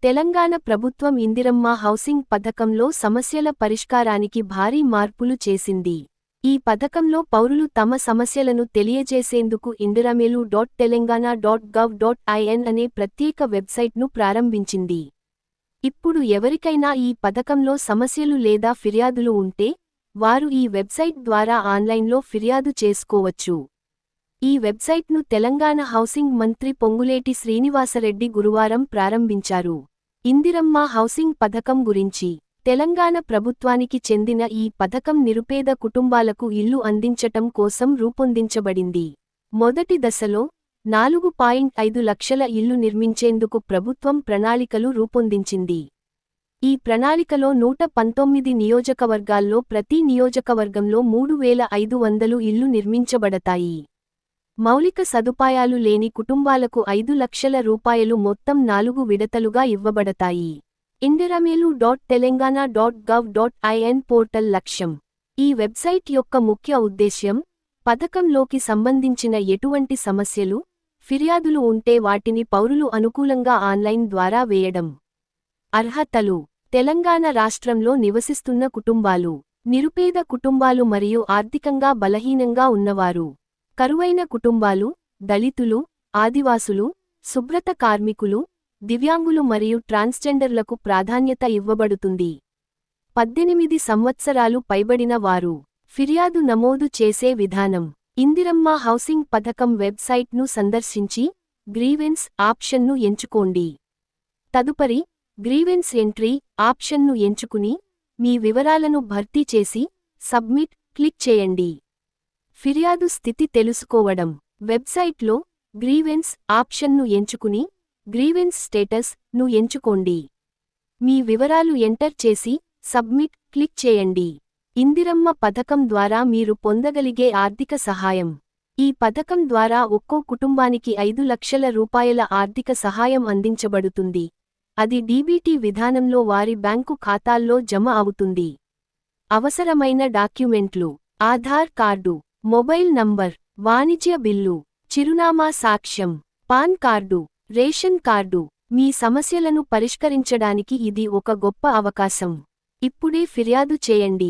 తెలంగాణ ప్రభుత్వం ఇందిరమ్మ హౌసింగ్ పథకంలో సమస్యల పరిష్కారానికి భారీ మార్పులు చేసింది. ఈ పథకంలో పౌరులు తమ సమస్యలను తెలియజేసేందుకు indiramelu.telangana.gov.in అనే ప్రత్యేక వెబ్సైట్ను ప్రారంభించింది. ఇప్పుడు ఎవరికైనా ఈ పథకంలో సమస్యలు లేదా ఫిర్యాదులు ఉంటే, వారు ఈ వెబ్సైట్ ద్వారా ఆన్లైన్లో ఫిర్యాదు చేసుకోవచ్చు. ఈ వెబ్సైట్ను తెలంగాణ హౌసింగ్ మంత్రి పొంగులేటి శ్రీనివాసరెడ్డి గురువారం ప్రారంభించారు. ఇందిరమ్మ హౌసింగ్ పథకం గురించి తెలంగాణ ప్రభుత్వానికి చెందిన ఈ పథకం నిరుపేద కుటుంబాలకు ఇల్లు అందించటం కోసం రూపొందించబడింది. మొదటి దశలో 4.5 లక్షల ఇల్లు నిర్మించేందుకు ప్రభుత్వం ప్రణాళికలు రూపొందించింది. ఈ ప్రణాళికలో 119 నియోజకవర్గాల్లో ప్రతి నియోజకవర్గంలో 3,500 ఇల్లు నిర్మించబడతాయి. మౌలిక సదుపాయాలు లేని కుటుంబాలకు 5 లక్షల రూపాయలు మొత్తం 4 విడతలుగా ఇవ్వబడతాయి. indiramelu.telangana.gov.in పోర్టల్ లక్ష్యం. ఈ వెబ్సైట్ యొక్క ముఖ్య ఉద్దేశ్యం, పథకంలోకి సంబంధించిన ఎటువంటి సమస్యలు, ఫిర్యాదులు ఉంటే వాటిని పౌరులు అనుకూలంగా ఆన్లైన్ ద్వారా వేయడం. అర్హతలు: తెలంగాణ రాష్ట్రంలో నివసిస్తున్న కుటుంబాలు, నిరుపేద కుటుంబాలు మరియు ఆర్థికంగా బలహీనంగా ఉన్నవారు, కరువైన కుటుంబాలు, దళితులు, ఆదివాసులు, శుభ్రత కార్మికులు, దివ్యాంగులు మరియు ట్రాన్స్జెండర్లకు ప్రాధాన్యత ఇవ్వబడుతుంది. 18 సంవత్సరాలు పైబడిన వారు. ఫిర్యాదు నమోదు చేసే విధానం: ఇందిరమ్మ హౌసింగ్ పథకం వెబ్సైట్ను సందర్శించి గ్రీవెన్స్ ఆప్షన్ను ఎంచుకోండి. తదుపరి గ్రీవెన్స్ ఎంట్రీ ఆప్షన్ను ఎంచుకుని మీ వివరాలను భర్తీ చేసి సబ్మిట్ క్లిక్ చేయండి. ఫిర్యాదు స్థితి తెలుసుకోవడం: వెబ్సైట్లో గ్రీవెన్స్ ఆప్షన్ను ఎంచుకుని గ్రీవెన్స్ స్టేటస్ ను ఎంచుకోండి. మీ వివరాలు ఎంటర్ చేసి సబ్మిట్ క్లిక్ చేయండి. ఇందిరమ్మ పథకం ద్వారా మీరు పొందగలిగే ఆర్థిక సహాయం: ఈ పథకం ద్వారా ఒక్కో కుటుంబానికి 5 లక్షల రూపాయల ఆర్థిక సహాయం అందించబడుతుంది. అది డీబీటీ విధానంలో వారి బ్యాంకు ఖాతాల్లో జమ అవుతుంది. అవసరమైన డాక్యుమెంట్లు: ఆధార్ కార్డు, మొబైల్ నంబర్, వాణిజ్య బిల్లు, చిరునామా సాక్ష్యం, పాన్ కార్డు, రేషన్ కార్డు. మీ సమస్యలను పరిష్కరించడానికి ఇది ఒక గొప్ప అవకాశం. ఇప్పుడే ఫిర్యాదు చేయండి.